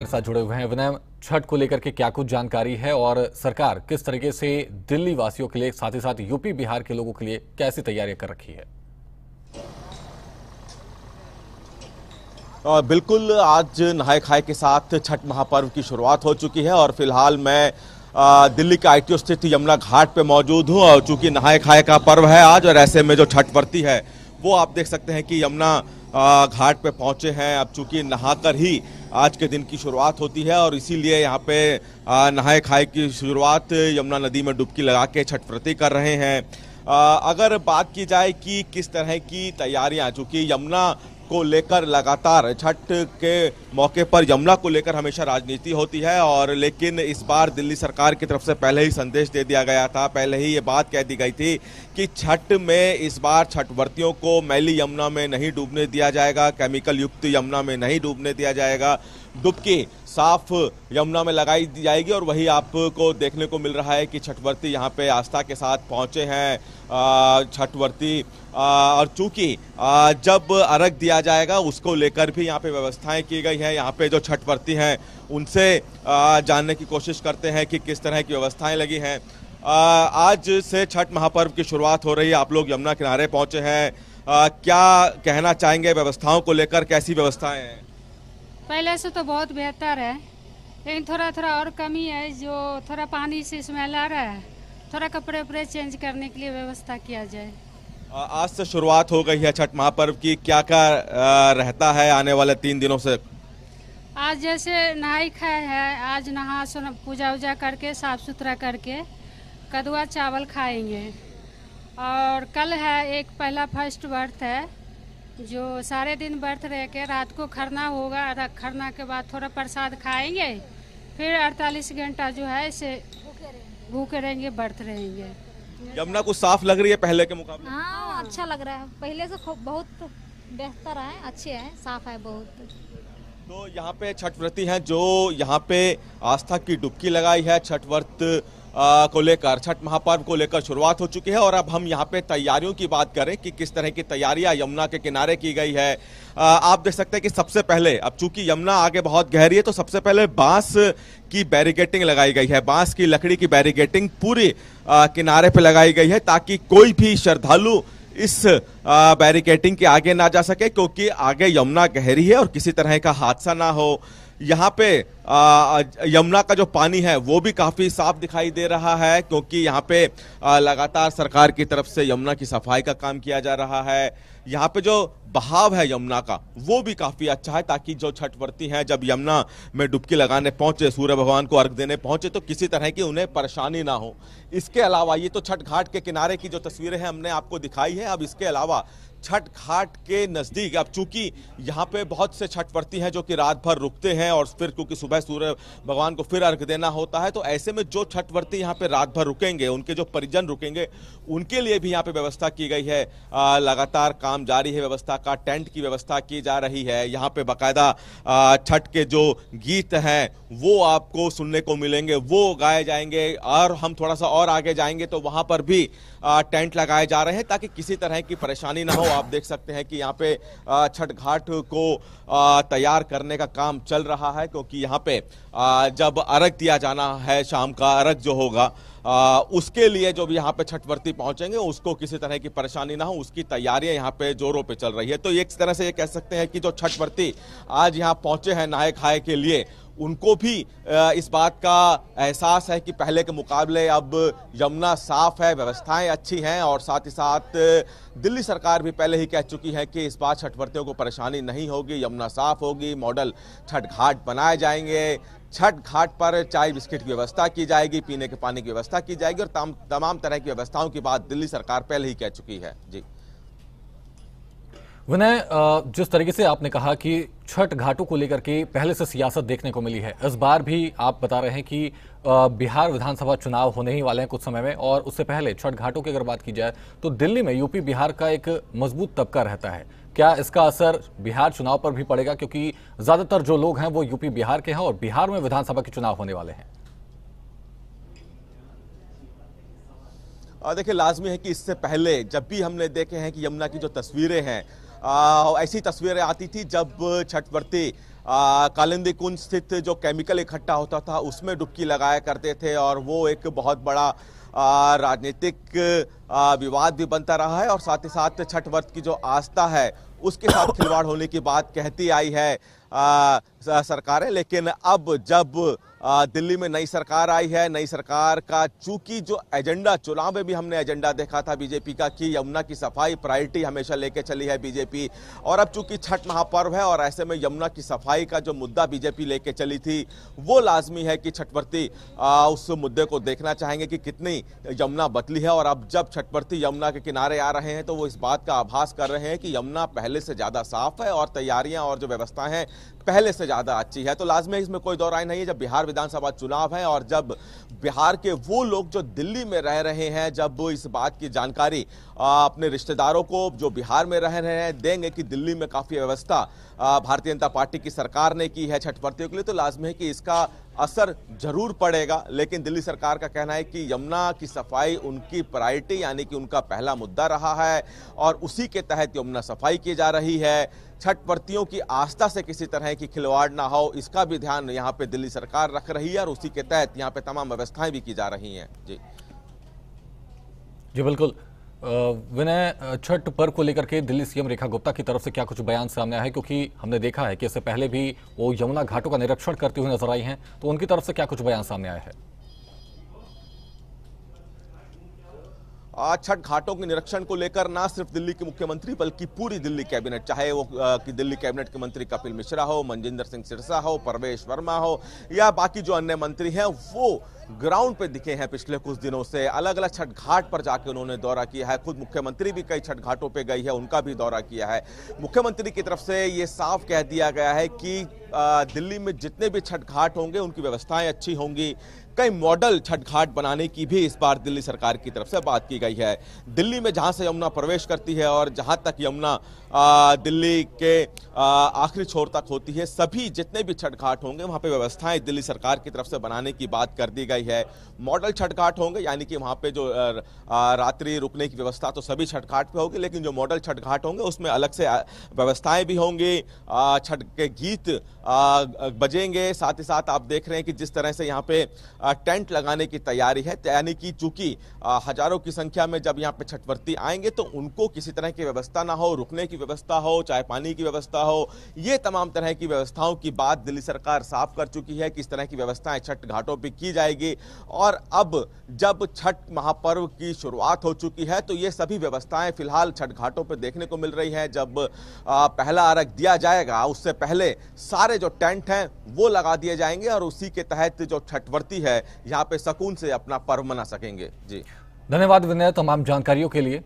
मेरे साथ जुड़े हुए हैं विनय। छठ को लेकर के क्या कुछ जानकारी है और सरकार किस तरीके से दिल्ली वासियों के लिए साथ ही साथ यूपी बिहार के लोगों के लिए कैसी तैयारियां कर रखी है? बिल्कुल, आज नहाय खाए के साथ छठ महापर्व की शुरुआत हो चुकी है और फिलहाल मैं दिल्ली के आईटीओ स्थित यमुना घाट पे मौजूद हूं और चूंकि नहाय खाए का पर्व है आज और ऐसे में जो छठ व्रती है वो आप देख सकते हैं कि यमुना घाट पे पहुंचे हैं। अब चूंकि नहाकर ही आज के दिन की शुरुआत होती है और इसीलिए यहाँ पे नहाय खाए की शुरुआत यमुना नदी में डुबकी लगा के छठ व्रती कर रहे हैं। अगर बात की जाए कि किस तरह की तैयारियां, चूंकि यमुना को लेकर लगातार छठ के मौके पर यमुना को लेकर हमेशा राजनीति होती है और लेकिन इस बार दिल्ली सरकार की तरफ से पहले ही संदेश दे दिया गया था, पहले ही ये बात कह दी गई थी कि छठ में इस बार छठ व्रतियों को मैली यमुना में नहीं डूबने दिया जाएगा, केमिकल युक्त यमुना में नहीं डूबने दिया जाएगा, डुबकी साफ यमुना में लगाई जाएगी। और वही आपको देखने को मिल रहा है कि छठ व्रती यहाँ पे आस्था के साथ पहुंचे हैं छठ व्रती। और चूंकि जब अर्घ दिया जाएगा उसको लेकर भी यहाँ पे व्यवस्थाएं की गई हैं। यहाँ पे जो छठ व्रती हैं उनसे जानने की कोशिश करते हैं कि किस तरह की व्यवस्थाएं लगी हैं। आज से छठ महापर्व की शुरुआत हो रही है, आप लोग यमुना किनारे पहुंचे हैं, क्या कहना चाहेंगे व्यवस्थाओं को लेकर, कैसी व्यवस्थाएं हैं? पहले से तो बहुत बेहतर है, लेकिन थोड़ा थोड़ा और कमी है, जो थोड़ा पानी से स्मेल आ रहा है, थोड़ा कपड़े उपड़े चेंज करने के लिए व्यवस्था किया जाए। आज से शुरुआत हो गई है छठ महापर्व की, क्या क्या रहता है आने वाले 3 दिनों से? आज जैसे नहाई खाए है, आज नहा पूजा वूजा करके साफ सुथरा करके कदुआ चावल खाएंगे। और कल है एक पहला फर्स्ट व्रत है, जो सारे दिन व्रत रह के रात को खरना होगा, खरना के बाद थोड़ा प्रसाद खाएंगे, फिर 48 घंटा जो है इसे भूखे रहेंगे, व्रत रहेंगे। यमुना को साफ लग रही है पहले के मुकाबले? हाँ, अच्छा लग रहा है, पहले से बहुत बेहतर है, अच्छे है, साफ है बहुत। तो यहाँ पे छठ व्रती हैं जो यहाँ पे आस्था की डुबकी लगाई है, छठ व्रत को लेकर, छठ महापर्व को लेकर शुरुआत हो चुकी है। और अब हम यहाँ पे तैयारियों की बात करें कि किस तरह की तैयारियां यमुना के किनारे की गई है। आप देख सकते हैं कि सबसे पहले, अब चूंकि यमुना आगे बहुत गहरी है तो सबसे पहले बांस की बैरिकेटिंग लगाई गई है, बांस की लकड़ी की बैरिकेटिंग पूरी किनारे पे लगाई गई है ताकि कोई भी श्रद्धालु इस बैरिकेटिंग के आगे ना जा सके, क्योंकि आगे यमुना गहरी है और किसी तरह का हादसा ना हो। यहाँ पे यमुना का जो पानी है वो भी काफी साफ दिखाई दे रहा है, क्योंकि यहाँ पे लगातार सरकार की तरफ से यमुना की सफाई का काम किया जा रहा है। यहाँ पे जो बहाव है यमुना का वो भी काफी अच्छा है, ताकि जो छठ व्रती हैं जब यमुना में डुबकी लगाने पहुंचे, सूर्य भगवान को अर्घ देने पहुंचे, तो किसी तरह की उन्हें परेशानी ना हो। इसके अलावा ये तो छठ घाट के किनारे की जो तस्वीरें हैं हमने आपको दिखाई है। अब इसके अलावा छठ घाट के नजदीक, अब चूंकि यहाँ पे बहुत से छठ व्रती हैं जो कि रात भर रुकते हैं और फिर क्योंकि सुबह सूर्य भगवान को फिर अर्घ देना होता है, तो ऐसे में जो छठ व्रती यहाँ पे रात भर रुकेंगे, उनके जो परिजन रुकेंगे, उनके लिए भी यहाँ पे व्यवस्था की गई है। लगातार काम जारी है व्यवस्था का, टेंट की व्यवस्था की जा रही है। यहाँ पे बाकायदा छठ के जो गीत हैं वो आपको सुनने को मिलेंगे, वो गाए जाएंगे। और हम थोड़ा सा और आगे जाएंगे तो वहां पर भी टेंट लगाए जा रहे हैं ताकि किसी तरह की परेशानी ना हो। आप देख सकते हैं कि यहाँ पे छठ घाट को तैयार करने का काम चल रहा है, क्योंकि यहाँ पे जब अर्घ दिया जाना है, शाम का अर्घ जो होगा, उसके लिए जो भी यहाँ पे छठ व्रती पहुंचेंगे उसको किसी तरह की परेशानी ना हो, उसकी तैयारियां यहाँ पे जोरों पे चल रही है। तो एक तरह से ये कह सकते हैं कि जो छठ व्रती आज यहाँ पहुंचे हैं नहाए खाए के लिए, उनको भी इस बात का एहसास है कि पहले के मुकाबले अब यमुना साफ है, व्यवस्थाएं अच्छी हैं और साथ ही साथ दिल्ली सरकार भी पहले ही कह चुकी है कि इस बार छठ व्रतियों को परेशानी नहीं होगी, यमुना साफ होगी, मॉडल छठ घाट बनाए जाएंगे, छठ घाट पर चाय बिस्किट की व्यवस्था की जाएगी, पीने के पानी की व्यवस्था की जाएगी और तमाम तरह की व्यवस्थाओं की बात दिल्ली सरकार पहले ही कह चुकी है। जी विनय, जिस तरीके से आपने कहा कि छठ घाटों को लेकर के पहले से सियासत देखने को मिली है, इस बार भी आप बता रहे हैं कि बिहार विधानसभा चुनाव होने ही वाले हैं कुछ समय में, और उससे पहले छठ घाटों की अगर बात की जाए तो दिल्ली में यूपी बिहार का एक मजबूत तबका रहता है। क्या इसका असर बिहार चुनाव पर भी पड़ेगा, क्योंकि ज्यादातर जो लोग हैं वो यूपी बिहार के हैं और बिहार में विधानसभा के चुनाव होने वाले हैं? देखिए, लाजमी है कि इससे पहले जब भी हमने देखे हैं कि यमुना की जो तस्वीरें हैं, ऐसी तस्वीरें आती थी जब छठ व्रती कालिंदी कुंज स्थित जो केमिकल इकट्ठा होता था उसमें डुबकी लगाया करते थे और वो एक बहुत बड़ा राजनीतिक विवाद भी बनता रहा है और साथ ही साथ छठ व्रत की जो आस्था है उसके साथ खिलवाड़ होने की बात कहती आई है सरकारें। लेकिन अब जब दिल्ली में नई सरकार आई है, नई सरकार का चूंकि जो एजेंडा, चुनाव में भी हमने एजेंडा देखा था बीजेपी का कि यमुना की सफाई प्रायोरिटी हमेशा लेके चली है बीजेपी, और अब चूंकि छठ महापर्व है और ऐसे में यमुना की सफाई का जो मुद्दा बीजेपी लेके चली थी वो लाजमी है कि छठवर्ती उस मुद्दे को देखना चाहेंगे कि कितनी यमुना बदली है। और अब जब छठवर्ती यमुना के किनारे आ रहे हैं तो वो इस बात का आभास कर रहे हैं कि यमुना पहले से ज्यादा साफ है और तैयारियां और जो व्यवस्थाएं हैं पहले से ज्यादा अच्छी है। तो लाजमी है, इसमें कोई दो राय नहीं है। जब बिहार विधानसभा चुनाव है और जब बिहार के वो लोग जो दिल्ली में रह रहे हैं जब वो इस बात की जानकारी अपने रिश्तेदारों को जो बिहार में रह रहे हैं देंगे कि दिल्ली में काफी व्यवस्था भारतीय जनता पार्टी की सरकार ने की है छठवर्तियों के लिए, तो लाजमी है कि इसका असर जरूर पड़ेगा। लेकिन दिल्ली सरकार का कहना है कि यमुना की सफाई उनकी प्रायोरिटी यानी कि उनका पहला मुद्दा रहा है और उसी के तहत यमुना सफाई की जा रही है। छठवर्तियों की आस्था से किसी तरह की खिलवाड़ ना हो इसका भी ध्यान यहाँ पे दिल्ली सरकार रख रही है और उसी के तहत यहाँ पे तमाम व्यवस्थाएं भी की जा रही हैं। जी बिल्कुल। विनय, छठ पर्व को लेकर के दिल्ली सीएम रेखा गुप्ता की तरफ से क्या कुछ बयान सामने आया है? क्योंकि हमने देखा है कि इससे पहले भी वो यमुना घाटों का निरीक्षण करती हुई नजर आई हैं, तो उनकी तरफ से क्या कुछ बयान सामने आया है? छठ घाटों के निरीक्षण को लेकर ना सिर्फ दिल्ली के मुख्यमंत्री बल्कि पूरी दिल्ली कैबिनेट, चाहे वो कि दिल्ली कैबिनेट के मंत्री कपिल मिश्रा हो, मनजिंदर सिंह सिरसा हो, परवेश वर्मा हो या बाकी जो अन्य मंत्री हैं, वो ग्राउंड पे दिखे हैं पिछले कुछ दिनों से। अलग अलग छठ घाट पर जाके उन्होंने दौरा किया है। खुद मुख्यमंत्री भी कई छठ घाटों पे गई है, उनका भी दौरा किया है। मुख्यमंत्री की तरफ से ये साफ कह दिया गया है कि दिल्ली में जितने भी छठ घाट होंगे उनकी व्यवस्थाएं अच्छी होंगी। कई मॉडल छठ घाट बनाने की भी इस बार दिल्ली सरकार की तरफ से बात की गई है। दिल्ली में जहां से यमुना प्रवेश करती है और जहां तक यमुना दिल्ली के आखिरी छोर तक होती है, सभी जितने भी छठ घाट होंगे वहां पे व्यवस्थाएं दिल्ली सरकार की तरफ से बनाने की बात कर दी गई है। मॉडल छठ घाट होंगे यानी कि वहां पे जो रात्रि रुकने की व्यवस्था तो सभी छठ घाट पे होगी, लेकिन जो मॉडल छठ घाट होंगे उसमें अलग से व्यवस्थाएं भी होंगी। छठ के गीत बजेंगे। साथ ही साथ आप देख रहे हैं कि जिस तरह से यहाँ पे टेंट लगाने की तैयारी है, यानी कि चूंकि हजारों की संख्या में जब यहाँ पे छठवर्ती आएंगे तो उनको किसी तरह की व्यवस्था ना हो, रुकने की व्यवस्था हो, चाय पानी की व्यवस्था हो, ये तमाम तरह की व्यवस्थाओं की बात दिल्ली सरकार साफ कर चुकी है कि इस तरह की व्यवस्थाएं छठ घाटों पे की जाएगी। और अब जब छठ महापर्व की शुरुआत हो चुकी है तो ये सभी व्यवस्थाएं फिलहाल छठ घाटों पे देखने को मिल रही है। जब पहला अर्घ दिया जाएगा उससे पहले सारे जो टेंट हैं वो लगा दिए जाएंगे और उसी के तहत जो छठवर्ती है यहाँ पे सुकून से अपना पर्व मना सकेंगे। जी धन्यवाद विनय तमाम जानकारियों के लिए।